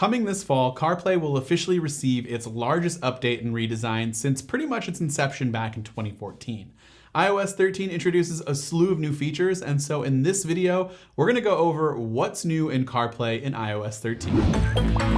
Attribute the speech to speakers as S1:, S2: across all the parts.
S1: Coming this fall, CarPlay will officially receive its largest update and redesign since pretty much its inception back in 2014. iOS 13 introduces a slew of new features, and so in this video, we're going to go over what's new in CarPlay in iOS 13.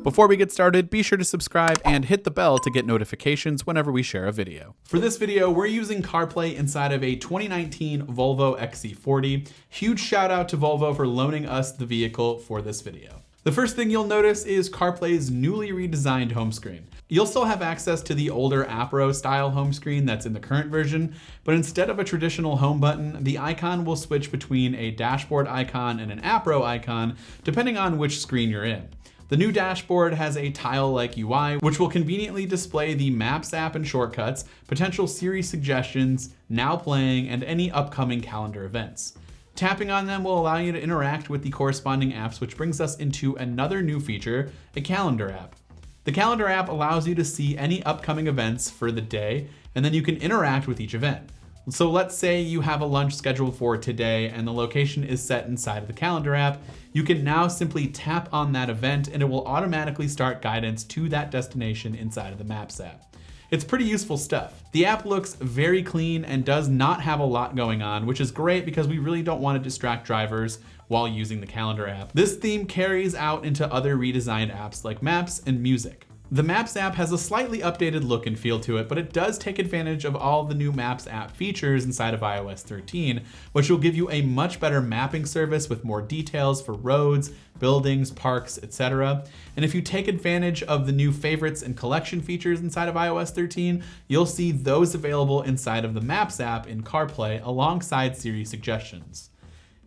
S1: Before we get started, be sure to subscribe and hit the bell to get notifications whenever we share a video. For this video, we're using CarPlay inside of a 2019 Volvo XC40. Huge shout out to Volvo for loaning us the vehicle for this video. The first thing you'll notice is CarPlay's newly redesigned home screen. You'll still have access to the older Apro style home screen that's in the current version, but instead of a traditional home button, the icon will switch between a dashboard icon and an Apro icon, depending on which screen you're in. The new dashboard has a tile-like UI, which will conveniently display the Maps app and shortcuts, potential Siri suggestions, now playing, and any upcoming calendar events. Tapping on them will allow you to interact with the corresponding apps, which brings us into another new feature, a calendar app. The calendar app allows you to see any upcoming events for the day, and then you can interact with each event. So let's say you have a lunch scheduled for today and the location is set inside of the calendar app. You can now simply tap on that event and it will automatically start guidance to that destination inside of the Maps app. It's pretty useful stuff. The app looks very clean and does not have a lot going on, which is great because we really don't want to distract drivers while using the calendar app. This theme carries out into other redesigned apps like Maps and Music. The Maps app has a slightly updated look and feel to it, but it does take advantage of all the new Maps app features inside of iOS 13, which will give you a much better mapping service with more details for roads, buildings, parks, etc. And if you take advantage of the new favorites and collection features inside of iOS 13, you'll see those available inside of the Maps app in CarPlay alongside Siri suggestions.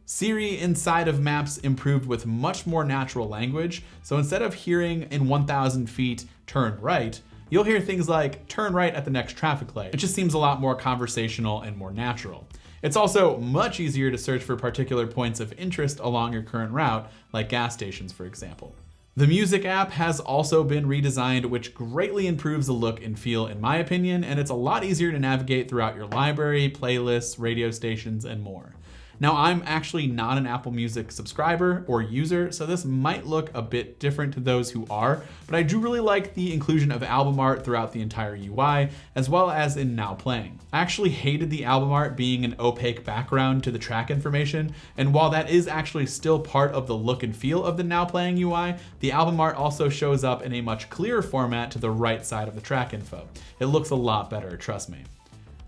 S1: Siri inside of Maps improved with much more natural language, so instead of hearing in 1,000 feet, turn right, you'll hear things like turn right at the next traffic light. It just seems a lot more conversational and more natural. It's also much easier to search for particular points of interest along your current route, like gas stations, for example. The Music app has also been redesigned, which greatly improves the look and feel in my opinion, and it's a lot easier to navigate throughout your library, playlists, radio stations, and more. Now, I'm actually not an Apple Music subscriber or user, so this might look a bit different to those who are, but I do really like the inclusion of album art throughout the entire UI, as well as in Now Playing. I actually hated the album art being an opaque background to the track information, and while that is actually still part of the look and feel of the Now Playing UI, the album art also shows up in a much clearer format to the right side of the track info. It looks a lot better, trust me.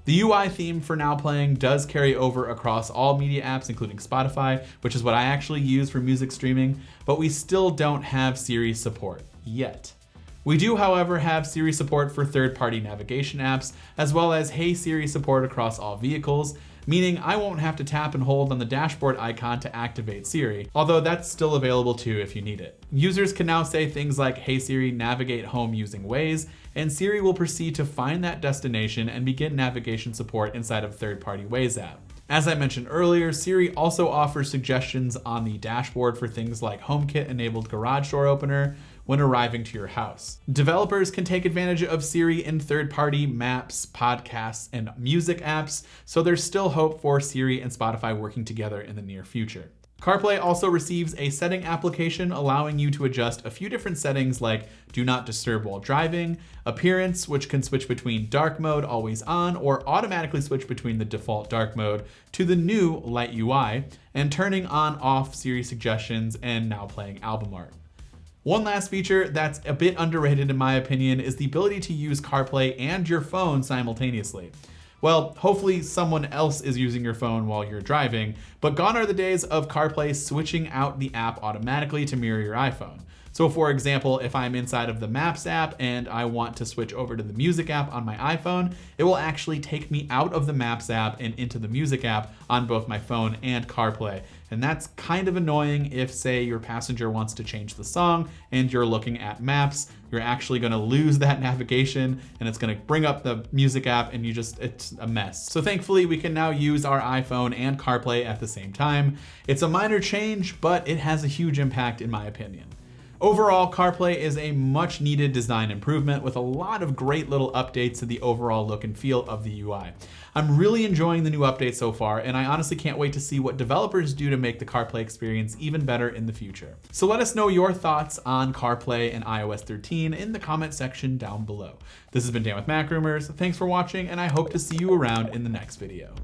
S1: The UI theme for Now Playing does carry over across all media apps, including Spotify, which is what I actually use for music streaming, but we still don't have Siri support yet. We do, however, have Siri support for third-party navigation apps, as well as Hey Siri support across all vehicles, meaning I won't have to tap and hold on the dashboard icon to activate Siri, although that's still available too if you need it. Users can now say things like, Hey Siri, navigate home using Waze, and Siri will proceed to find that destination and begin navigation support inside of third-party Waze app. As I mentioned earlier, Siri also offers suggestions on the dashboard for things like HomeKit-enabled garage door opener when arriving to your house. Developers can take advantage of Siri in third-party maps, podcasts, and music apps, so there's still hope for Siri and Spotify working together in the near future. CarPlay also receives a setting application allowing you to adjust a few different settings like do not disturb while driving, appearance, which can switch between dark mode always on or automatically switch between the default dark mode to the new light UI, and turning on off Siri suggestions and Now Playing album art. One last feature that's a bit underrated in my opinion is the ability to use CarPlay and your phone simultaneously. Well, hopefully someone else is using your phone while you're driving, but gone are the days of CarPlay switching out the app automatically to mirror your iPhone. So for example, if I'm inside of the Maps app and I want to switch over to the Music app on my iPhone, it will actually take me out of the Maps app and into the Music app on both my phone and CarPlay. And that's kind of annoying if, say, your passenger wants to change the song and you're looking at Maps, you're actually gonna lose that navigation and it's gonna bring up the Music app and it's a mess. So thankfully we can now use our iPhone and CarPlay at the same time. It's a minor change, but it has a huge impact in my opinion. Overall, CarPlay is a much needed design improvement with a lot of great little updates to the overall look and feel of the UI. I'm really enjoying the new updates so far, and I honestly can't wait to see what developers do to make the CarPlay experience even better in the future. So let us know your thoughts on CarPlay and iOS 13 in the comment section down below. This has been Dan with MacRumors. Thanks for watching, and I hope to see you around in the next video.